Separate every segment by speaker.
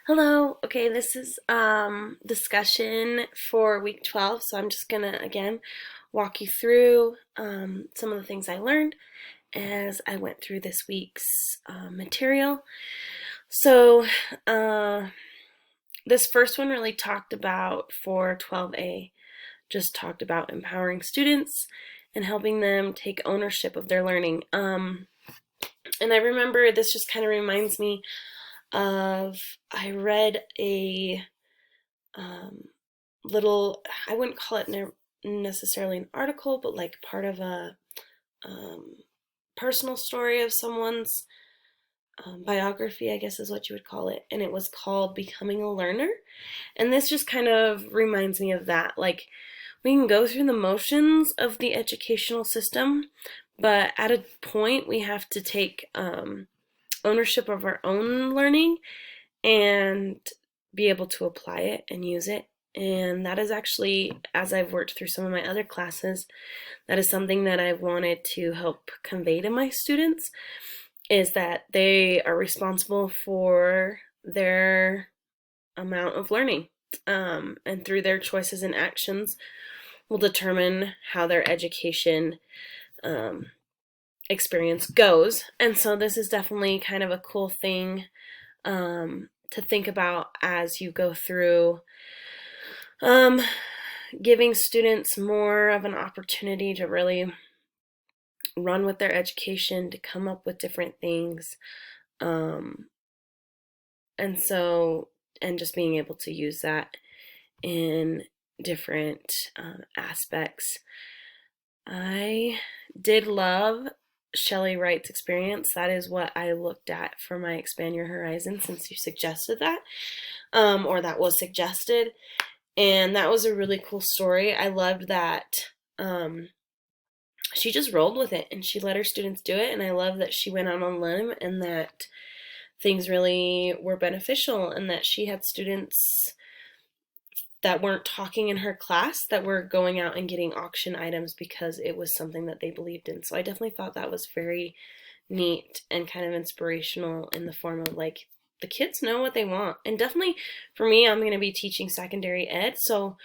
Speaker 1: Hello. Okay, this is discussion for week 12. So I'm just gonna again walk you through some of the things I learned as I went through this week's material. So uh, this first one really talked about for 12A, just talked about empowering students and helping them take ownership of their learning. And I remember this just kind of reminds me of I read a um, little, I wouldn't call it necessarily an article, but like part of a um, personal story of someone's biography, I guess is what you would call it. And it was called Becoming a Learner. And this just kind of reminds me of that. Like, we can go through the motions of the educational system, but at a point, we have to take ownership of our own learning and be able to apply it and use it. And that is actually, as I've worked through some of my other classes, that is something that I've wanted to help convey to my students, is that they are responsible for their amount of learning. And through their choices and actions will determine how their education um, experience goes. And so this is definitely kind of a cool thing to think about as you go through um, giving students more of an opportunity to really run with their education, to come up with different things. Um, and so, and just being able to use that in different aspects. I did love Shelley Wright's experience. That is what I looked at for my Expand Your Horizon, since you suggested that, or that was suggested. And that was a really cool story. I loved that she just rolled with it and she let her students do it. And I love that she went out on a limb and that things really were beneficial and that she had students that weren't talking in her class that were going out and getting auction items because it was something that they believed in. So I definitely thought that was very neat and kind of inspirational in the form of like, the kids know what they want. And definitely for me, I'm going to be teaching secondary ed. So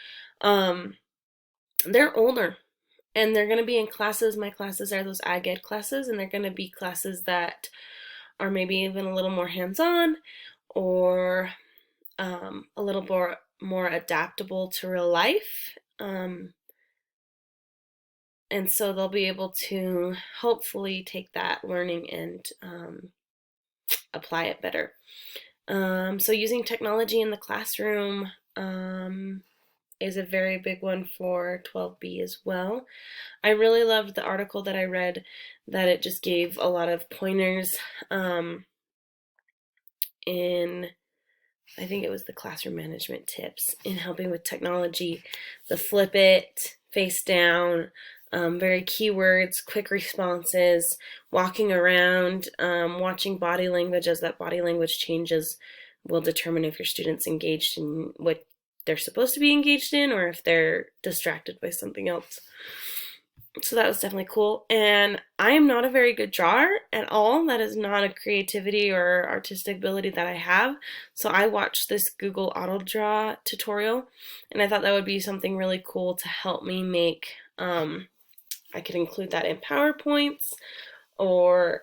Speaker 1: they're older and they're going to be in classes. My classes are those ag ed classes, and they're going to be classes that are maybe even a little more hands-on or a little more adaptable to real life. And so they'll be able to hopefully take that learning and apply it better. So using technology in the classroom is a very big one for 12B as well. I really loved the article that I read, that it just gave a lot of pointers in, I think it was the classroom management tips in helping with technology, the flip it, face down, very keywords, quick responses, walking around, watching body language. As that body language changes will determine if your student's engaged in what they're supposed to be engaged in or if they're distracted by something else. So that was definitely cool. And I am not a very good drawer at all. That is not a creativity or artistic ability that I have. So I watched this Google Auto Draw tutorial, and I thought that would be something really cool to help me make. I could include that in PowerPoints, or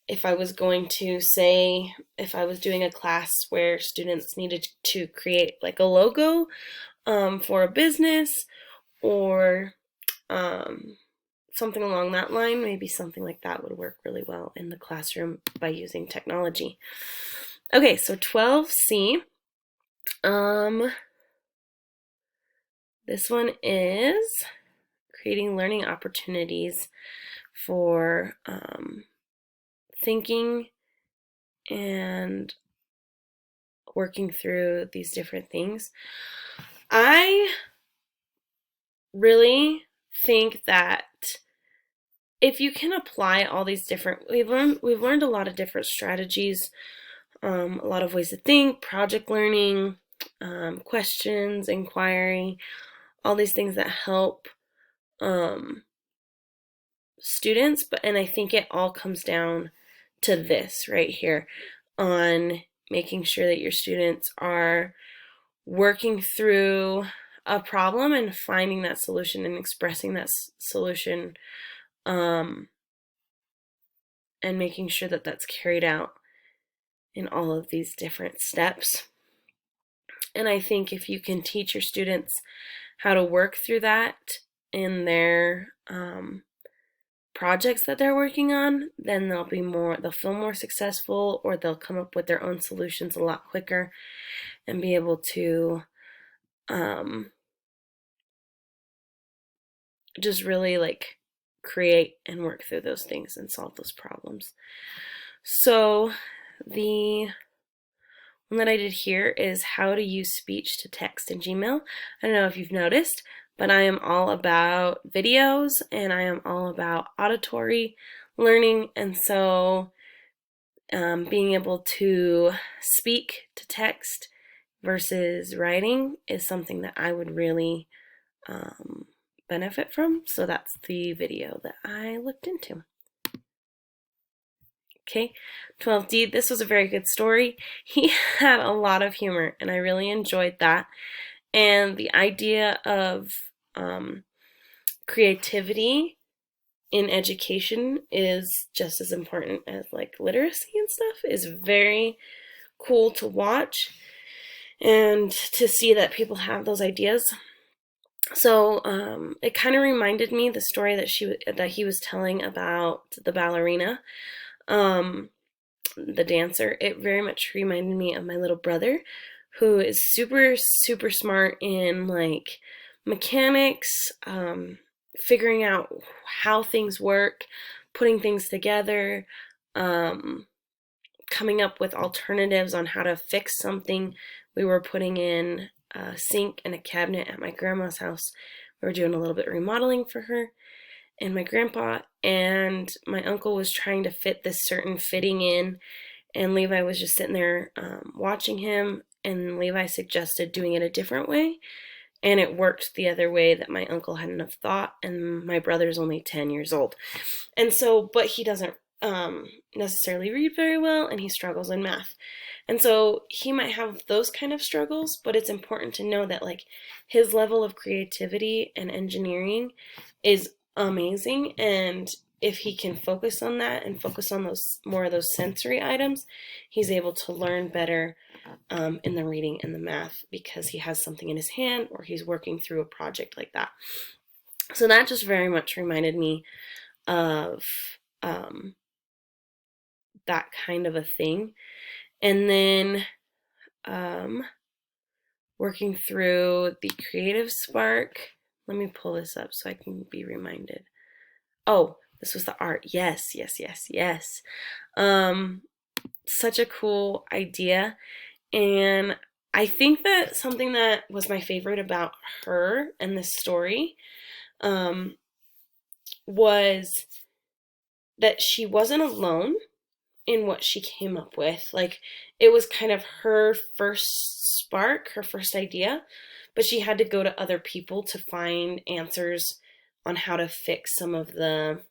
Speaker 1: if I was going to say, if I was doing a class where students needed to create like a logo for a business, or something along that line, maybe something like that would work really well in the classroom by using technology. Okay, so 12C. This one is creating learning opportunities for thinking and working through these different things. I really think that if you can apply all these different, we've learned a lot of different strategies, a lot of ways to think, project learning, questions, inquiry, all these things that help students. And I think it all comes down to this right here, on making sure that your students are working through a problem and finding that solution and expressing that solution, and making sure that that's carried out in all of these different steps. And I think if you can teach your students how to work through that in their projects that they're working on, then they'll feel more successful, or they'll come up with their own solutions a lot quicker and be able to just really like create and work through those things and solve those problems. So the one that I did here is how to use speech to text in Gmail. I don't know if you've noticed, but I am all about videos and I am all about auditory learning. And so being able to speak to text versus writing is something that I would really benefit from. So that's the video that I looked into. Okay, 12D, this was a very good story. He had a lot of humor and I really enjoyed that. And the idea of creativity in education is just as important as like literacy and stuff, is very cool to watch and to see that people have those ideas. So it kind of reminded me the story that he was telling about the ballerina, the dancer. It very much reminded me of my little brother, who is super, super smart in like mechanics, figuring out how things work, putting things together, coming up with alternatives on how to fix something. We were putting in a sink and a cabinet at my grandma's house. We were doing a little bit of remodeling for her and my grandpa, and my uncle was trying to fit this certain fitting in, and Levi was just sitting there watching him, and Levi suggested doing it a different way, and it worked the other way that my uncle hadn't have thought, and my brother's only 10 years old. And so, but he doesn't necessarily read very well, and he struggles in math. And so he might have those kind of struggles, but it's important to know that like his level of creativity and engineering is amazing, and if he can focus on that and focus on those more of those sensory items, he's able to learn better in the reading and the math because he has something in his hand or he's working through a project like that. So that just very much reminded me of that kind of a thing. And then working through the creative spark. Let me pull this up so I can be reminded. Oh, this was the art. Yes, yes, yes, yes. Such a cool idea. And I think that something that was my favorite about her and this story was that she wasn't alone in what she came up with. Like, it was kind of her first spark, her first idea, but she had to go to other people to find answers on how to fix some of the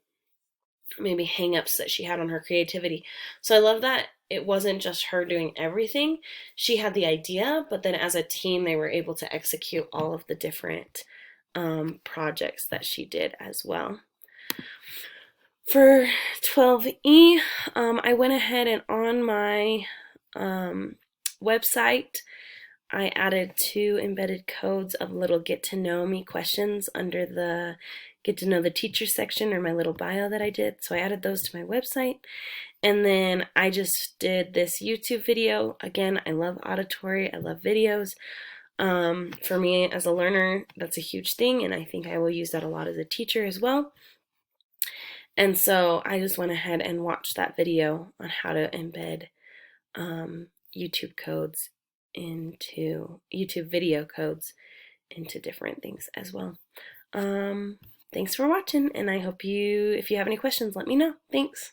Speaker 1: maybe hang-ups that she had on her creativity. So I love that it wasn't just her doing everything. She had the idea, but then as a team, they were able to execute all of the different projects that she did as well. For 12E, I went ahead and on my website, I added 2 embedded codes of little get to know me questions under the get to know the teacher section, or my little bio that I did. So I added those to my website. And then I just did this YouTube video. Again, I love auditory, I love videos. For me as a learner, that's a huge thing, and I think I will use that a lot as a teacher as well. And so I just went ahead and watched that video on how to embed YouTube codes into YouTube video codes into different things as well. Thanks for watching, and I hope if you have any questions, let me know. Thanks.